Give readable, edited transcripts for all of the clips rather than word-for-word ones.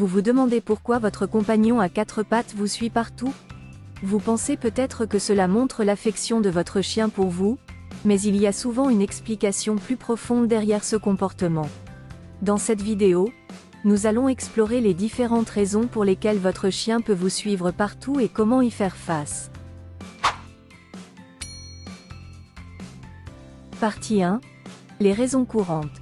Vous vous demandez pourquoi votre compagnon à quatre pattes vous suit partout? Vous pensez peut-être que cela montre l'affection de votre chien pour vous, mais il y a souvent une explication plus profonde derrière ce comportement. Dans cette vidéo, nous allons explorer les différentes raisons pour lesquelles votre chien peut vous suivre partout et comment y faire face. Partie 1. Les raisons courantes.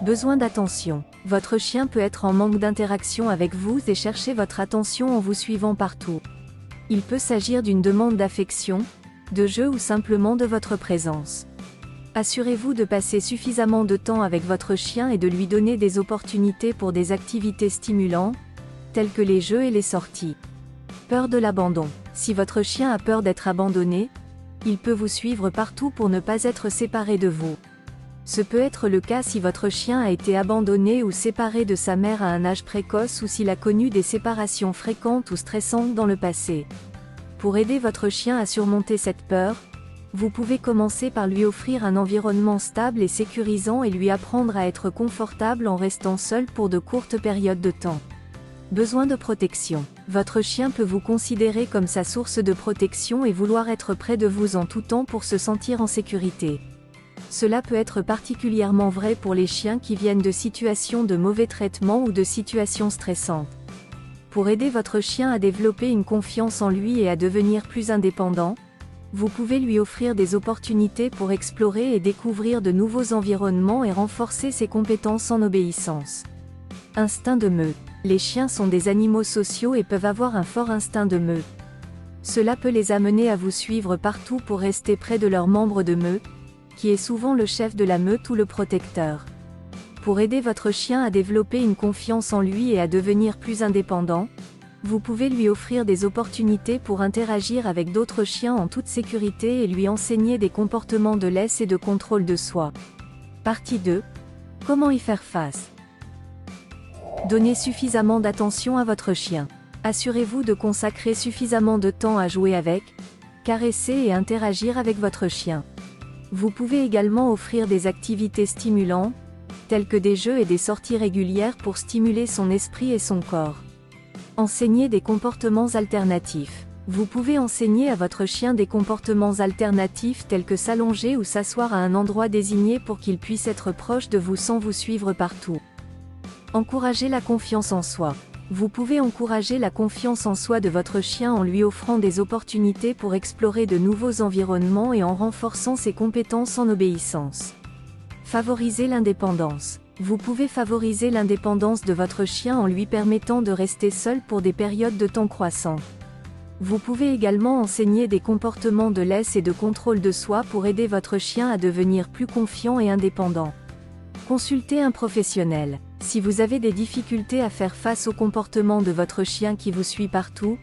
Besoin d'attention. Votre chien peut être en manque d'interaction avec vous et chercher votre attention en vous suivant partout. Il peut s'agir d'une demande d'affection, de jeu ou simplement de votre présence. Assurez-vous de passer suffisamment de temps avec votre chien et de lui donner des opportunités pour des activités stimulantes, telles que les jeux et les sorties. Peur de l'abandon. Si votre chien a peur d'être abandonné, il peut vous suivre partout pour ne pas être séparé de vous. Ce peut être le cas si votre chien a été abandonné ou séparé de sa mère à un âge précoce ou s'il a connu des séparations fréquentes ou stressantes dans le passé. Pour aider votre chien à surmonter cette peur, vous pouvez commencer par lui offrir un environnement stable et sécurisant et lui apprendre à être confortable en restant seul pour de courtes périodes de temps. Besoin de protection. Votre chien peut vous considérer comme sa source de protection et vouloir être près de vous en tout temps pour se sentir en sécurité. Cela peut être particulièrement vrai pour les chiens qui viennent de situations de mauvais traitement ou de situations stressantes. Pour aider votre chien à développer une confiance en lui et à devenir plus indépendant, vous pouvez lui offrir des opportunités pour explorer et découvrir de nouveaux environnements et renforcer ses compétences en obéissance. Instinct de meute. Les chiens sont des animaux sociaux et peuvent avoir un fort instinct de meute. Cela peut les amener à vous suivre partout pour rester près de leurs membres de meute, qui est souvent le chef de la meute ou le protecteur. Pour aider votre chien à développer une confiance en lui et à devenir plus indépendant, vous pouvez lui offrir des opportunités pour interagir avec d'autres chiens en toute sécurité et lui enseigner des comportements de laisse et de contrôle de soi. Partie 2. Comment y faire face? Donnez suffisamment d'attention à votre chien. Assurez-vous de consacrer suffisamment de temps à jouer avec, caresser et interagir avec votre chien. Vous pouvez également offrir des activités stimulantes, telles que des jeux et des sorties régulières pour stimuler son esprit et son corps. Enseignez des comportements alternatifs. Vous pouvez enseigner à votre chien des comportements alternatifs tels que s'allonger ou s'asseoir à un endroit désigné pour qu'il puisse être proche de vous sans vous suivre partout. Encouragez la confiance en soi. Vous pouvez encourager la confiance en soi de votre chien en lui offrant des opportunités pour explorer de nouveaux environnements et en renforçant ses compétences en obéissance. Favorisez l'indépendance. Vous pouvez favoriser l'indépendance de votre chien en lui permettant de rester seul pour des périodes de temps croissantes. Vous pouvez également enseigner des comportements de laisse et de contrôle de soi pour aider votre chien à devenir plus confiant et indépendant. Consultez un professionnel. Si vous avez des difficultés à faire face au comportement de votre chien qui vous suit partout,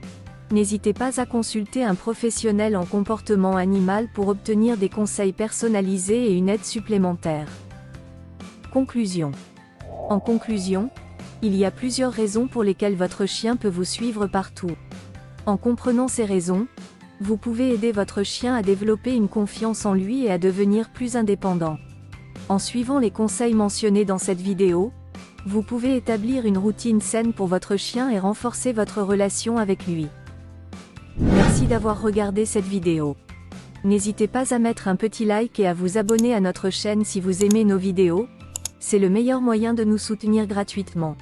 n'hésitez pas à consulter un professionnel en comportement animal pour obtenir des conseils personnalisés et une aide supplémentaire. Conclusion. En conclusion, il y a plusieurs raisons pour lesquelles votre chien peut vous suivre partout. En comprenant ces raisons, vous pouvez aider votre chien à développer une confiance en lui et à devenir plus indépendant. En suivant les conseils mentionnés dans cette vidéo, vous pouvez établir une routine saine pour votre chien et renforcer votre relation avec lui. Merci d'avoir regardé cette vidéo. N'hésitez pas à mettre un petit like et à vous abonner à notre chaîne si vous aimez nos vidéos, c'est le meilleur moyen de nous soutenir gratuitement.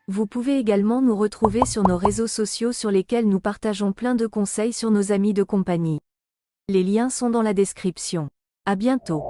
Vous pouvez également nous retrouver sur nos réseaux sociaux sur lesquels nous partageons plein de conseils sur nos amis de compagnie. Les liens sont dans la description. À bientôt.